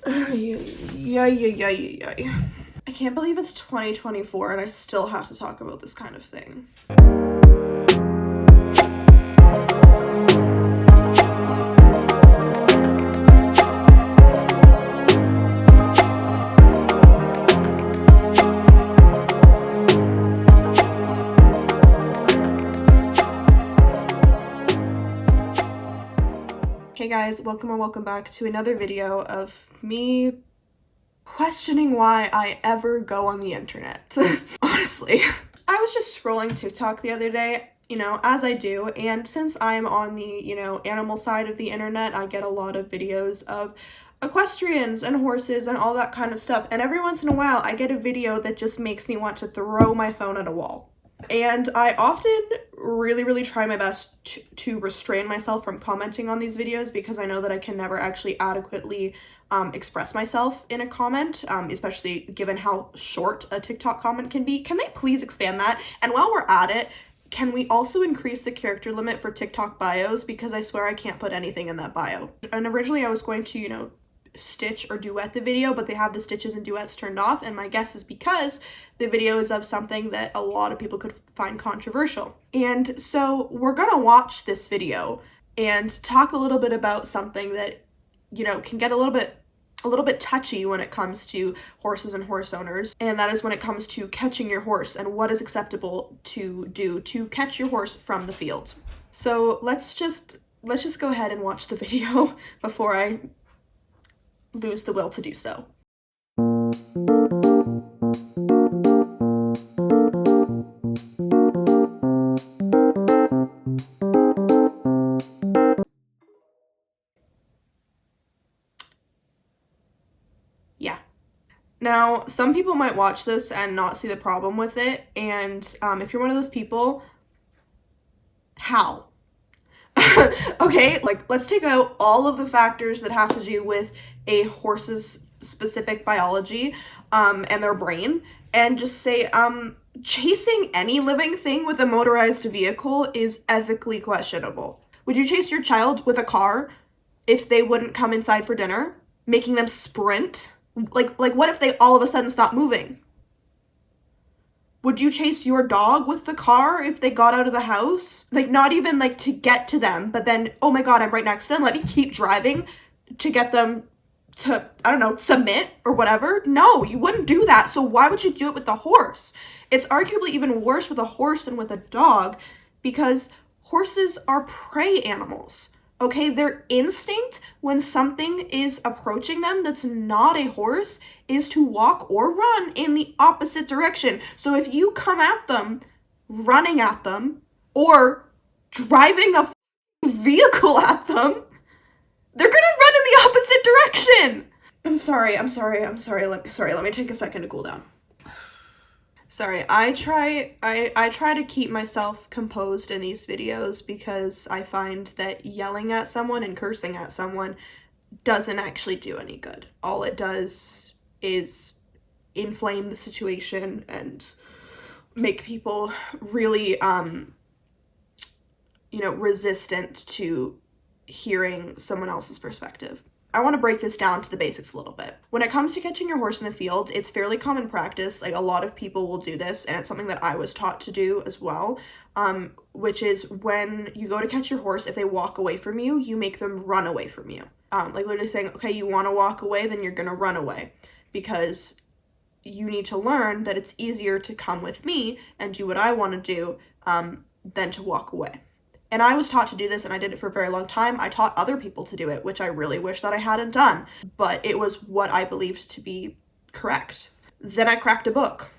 Yeah. I can't believe it's 2024 and I still have to talk about this kind of thing. Hey guys, welcome back to another video of me questioning why I ever go on the internet. Honestly, I was just scrolling TikTok the other day, as I do, and since I'm on the, animal side of the internet, I get a lot of videos of equestrians and horses and all that kind of stuff, and every once in a while I get a video that just makes me want to throw my phone at a wall. And I often really try my best to restrain myself from commenting on these videos because I know that I can never actually adequately express myself in a comment, especially given how short a TikTok comment can be. Can they please expand that? And while we're at it, can we also increase the character limit for TikTok bios? Because I swear I can't put anything in that bio. And originally I was going to, stitch or duet the video, but they have the stitches and duets turned off, and my guess is because the video is of something that a lot of people could find controversial. And so we're gonna watch this video and talk a little bit about something that, can get a little bit touchy when it comes to horses and horse owners, and that is when it comes to catching your horse and what is acceptable to do to catch your horse from the field. So let's just go ahead and watch the video before I lose the will to do so. Yeah. Now, some people might watch this and not see the problem with it, and if you're one of those people, how? Okay, let's take out all of the factors that have to do with a horse's specific biology and their brain, and just say chasing any living thing with a motorized vehicle is ethically questionable. Would you chase your child with a car if they wouldn't come inside for dinner, making them sprint? Like what if they all of a sudden stop moving? Would you chase your dog with the car if they got out of the house? Not even to get to them, but then, oh my god, I'm right next to them, let me keep driving to get them to, I don't know, submit or whatever. No, you wouldn't do that. So why would you do it with the horse? It's arguably even worse with a horse than with a dog because horses are prey animals. Okay, their instinct when something is approaching them that's not a horse is to walk or run in the opposite direction. So if you come at them, running at them, or driving a vehicle at them, they're gonna run in the opposite direction. I'm sorry. Let me take a second to cool down. Sorry, I try to keep myself composed in these videos because I find that yelling at someone and cursing at someone doesn't actually do any good. All it does is inflame the situation and make people really, resistant to hearing someone else's perspective. I want to break this down to the basics a little bit. When it comes to catching your horse in the field, it's fairly common practice. A lot of people will do this, and it's something that I was taught to do as well, which is when you go to catch your horse, if they walk away from you, you make them run away from you. Literally saying, okay, you want to walk away, then you're going to run away, because you need to learn that it's easier to come with me and do what I want to do than to walk away. And I was taught to do this, and I did it for a very long time. I taught other people to do it, which I really wish that I hadn't done, but it was what I believed to be correct. Then I cracked a book,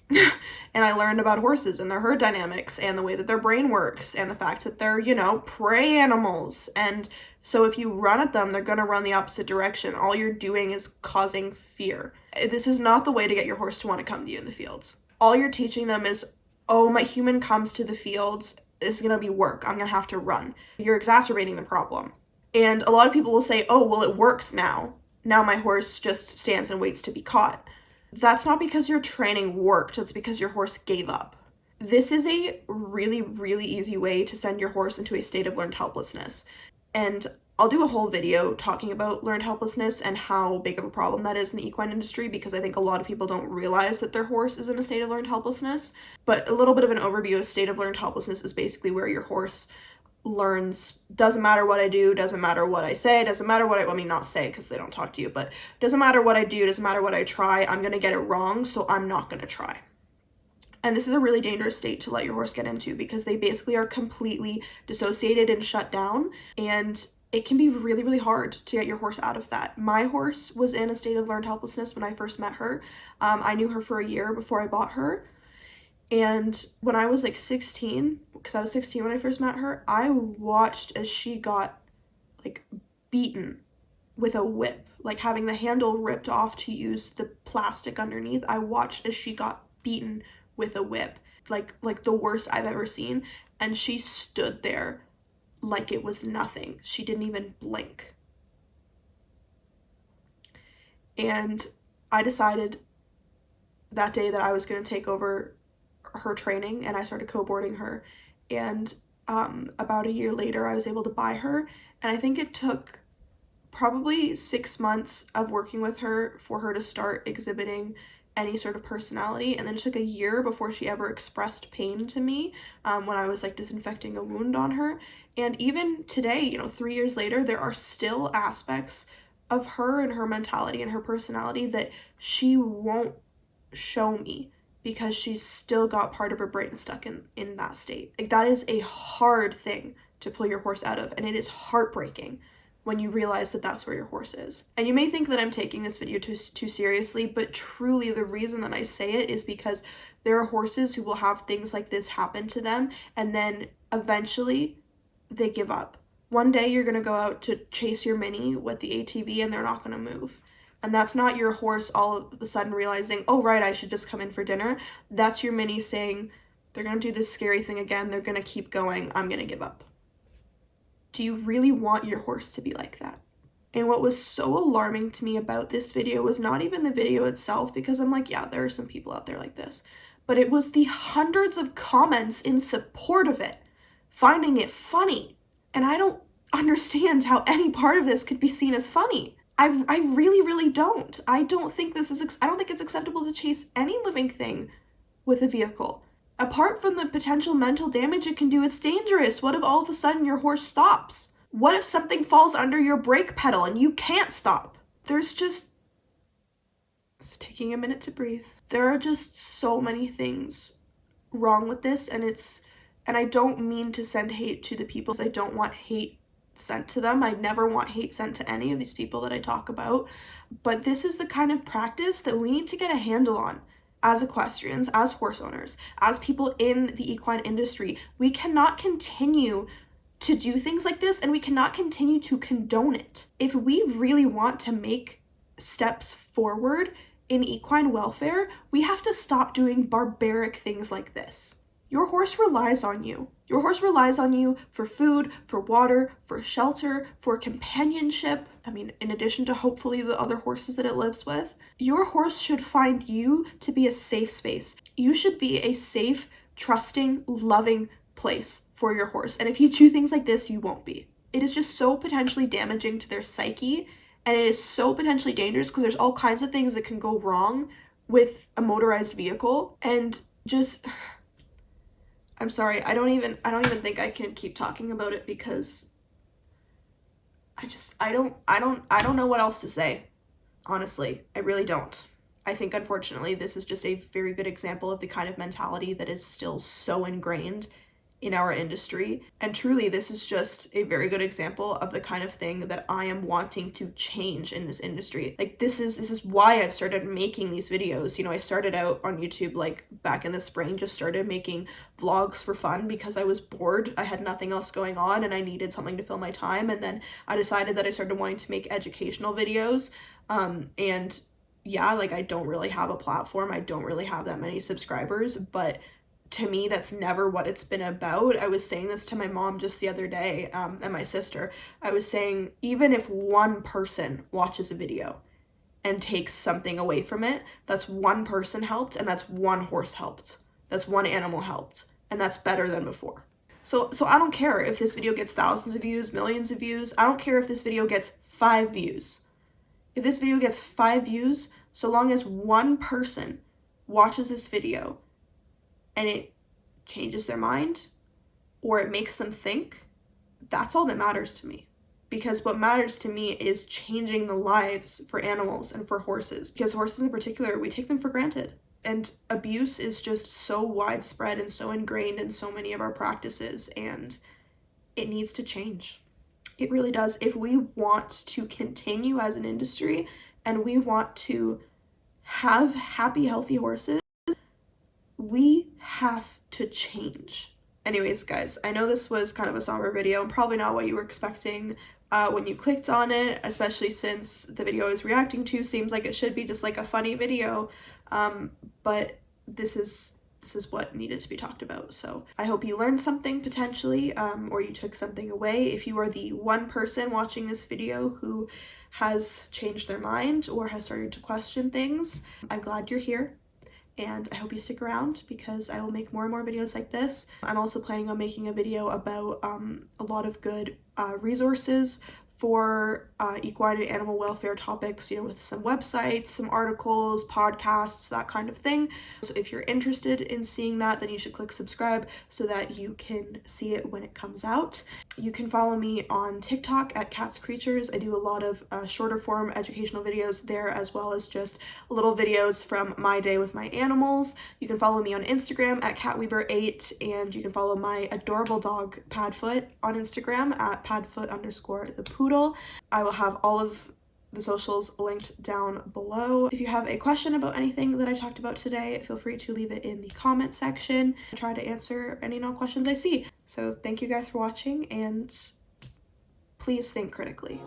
and I learned about horses and their herd dynamics and the way that their brain works and the fact that they're, prey animals. And so if you run at them, they're going to run the opposite direction. All you're doing is causing fear. This is not the way to get your horse to want to come to you in the fields. All you're teaching them is, oh, my human comes to the fields, it's going to be work, I'm going to have to run. You're exacerbating the problem. And a lot of people will say, oh, well, it works now. Now my horse just stands and waits to be caught. That's not because your training worked, it's because your horse gave up. This is a really easy way to send your horse into a state of learned helplessness. And I'll do a whole video talking about learned helplessness and how big of a problem that is in the equine industry, because I think a lot of people don't realize that their horse is in a state of learned helplessness. But a little bit of an overview of state of learned helplessness is basically where your horse learns, doesn't matter what I do, doesn't matter what I say, doesn't matter what I mean, not say because they don't talk to you, but doesn't matter what I do, doesn't matter what I try, I'm going to get it wrong, so I'm not going to try. And this is a really dangerous state to let your horse get into, because they basically are completely dissociated and shut down, and it can be really, really hard to get your horse out of that. My horse was in a state of learned helplessness when I first met her. I knew her for a year before I bought her. And when I was like 16, because I was 16 when I first met her, I watched as she got like beaten with a whip, like having the handle ripped off to use the plastic underneath. I watched as she got beaten with a whip, like the worst I've ever seen. And she stood there like it was nothing. She didn't even blink. And I decided that day that I was going to take over her training, and I started co-boarding her. And about a year later, I was able to buy her. And I think it took probably 6 months of working with her for her to start exhibiting any sort of personality. And then it took a year before she ever expressed pain to me when I was like disinfecting a wound on her. And even today, 3 years later, there are still aspects of her and her mentality and her personality that she won't show me, because she's still got part of her brain stuck in that state. Like, that is a hard thing to pull your horse out of, and it is heartbreaking when you realize that that's where your horse is. And you may think that I'm taking this video too seriously, but truly the reason that I say it is because there are horses who will have things like this happen to them, and then eventually they give up. One day you're gonna go out to chase your mini with the ATV and they're not gonna move. And that's not your horse all of a sudden realizing, oh right, I should just come in for dinner. That's your mini saying, they're gonna do this scary thing again, they're gonna keep going, I'm gonna give up. Do you really want your horse to be like that? And what was so alarming to me about this video was not even the video itself, because I'm like, yeah, there are some people out there like this, but it was the hundreds of comments in support of it, finding it funny. And I don't understand how any part of this could be seen as funny. I really, really don't. I don't think it's acceptable to chase any living thing with a vehicle. Apart from the potential mental damage it can do, it's dangerous. What if all of a sudden your horse stops? What if something falls under your brake pedal and you can't stop? It's taking a minute to breathe. There are just so many things wrong with this, and I don't mean to send hate to the people. I don't want hate sent to them. I never want hate sent to any of these people that I talk about. But this is the kind of practice that we need to get a handle on as equestrians, as horse owners, as people in the equine industry. We cannot continue to do things like this, and we cannot continue to condone it. If we really want to make steps forward in equine welfare, we have to stop doing barbaric things like this. Your horse relies on you. Your horse relies on you for food, for water, for shelter, for companionship. I mean, in addition to hopefully the other horses that it lives with. Your horse should find you to be a safe space. You should be a safe, trusting, loving place for your horse. And if you do things like this, you won't be. It is just so potentially damaging to their psyche, and it is so potentially dangerous because there's all kinds of things that can go wrong with a motorized vehicle. And just, I'm sorry, I don't even think I can keep talking about it, because I don't know what else to say. Honestly, I really don't. I think unfortunately this is just a very good example of the kind of mentality that is still so ingrained in our industry. And truly, this is just a very good example of the kind of thing that I am wanting to change in this industry. Like, this is why I've started making these videos. I started out on YouTube like back in the spring, just started making vlogs for fun because I was bored. I had nothing else going on and I needed something to fill my time. And then I decided that I started wanting to make educational videos. And yeah, like, I don't really have a platform. I don't really have that many subscribers, but to me, that's never what it's been about. I was saying this to my mom just the other day, and my sister. I was saying, even if one person watches a video and takes something away from it, that's one person helped, and that's one horse helped. That's one animal helped, and that's better than before. So I don't care if this video gets thousands of views, millions of views. I don't care if this video gets 5 views. If this video gets 5 views, so long as one person watches this video and it changes their mind or it makes them think, that's all that matters to me. Because what matters to me is changing the lives for animals and for horses. Because horses in particular, we take them for granted. And abuse is just so widespread and so ingrained in so many of our practices, and it needs to change. It really does. If we want to continue as an industry and we want to have happy, healthy horses, we have to change. Anyways, guys, I know this was kind of a somber video and probably not what you were expecting when you clicked on it, especially since the video I was reacting to seems like it should be just like a funny video, but this is what needed to be talked about. So I hope you learned something potentially, or you took something away. If you are the one person watching this video who has changed their mind or has started to question things, I'm glad you're here. And I hope you stick around because I will make more and more videos like this. I'm also planning on making a video about a lot of good resources for equine and animal welfare topics, you know, with some websites, some articles, podcasts, that kind of thing. So if you're interested in seeing that, then you should click subscribe so that you can see it when it comes out. You can follow me on TikTok at Cats Creatures. I do a lot of shorter form educational videos there, as well as just little videos from my day with my animals. You can follow me on Instagram at catweber8, and you can follow my adorable dog Padfoot on Instagram at padfoot_the poodle. I will have all of the socials linked down below. If you have a question about anything that I talked about today, feel free to leave it in the comment section. I try to answer any and all questions I see. So thank you guys for watching, and please think critically.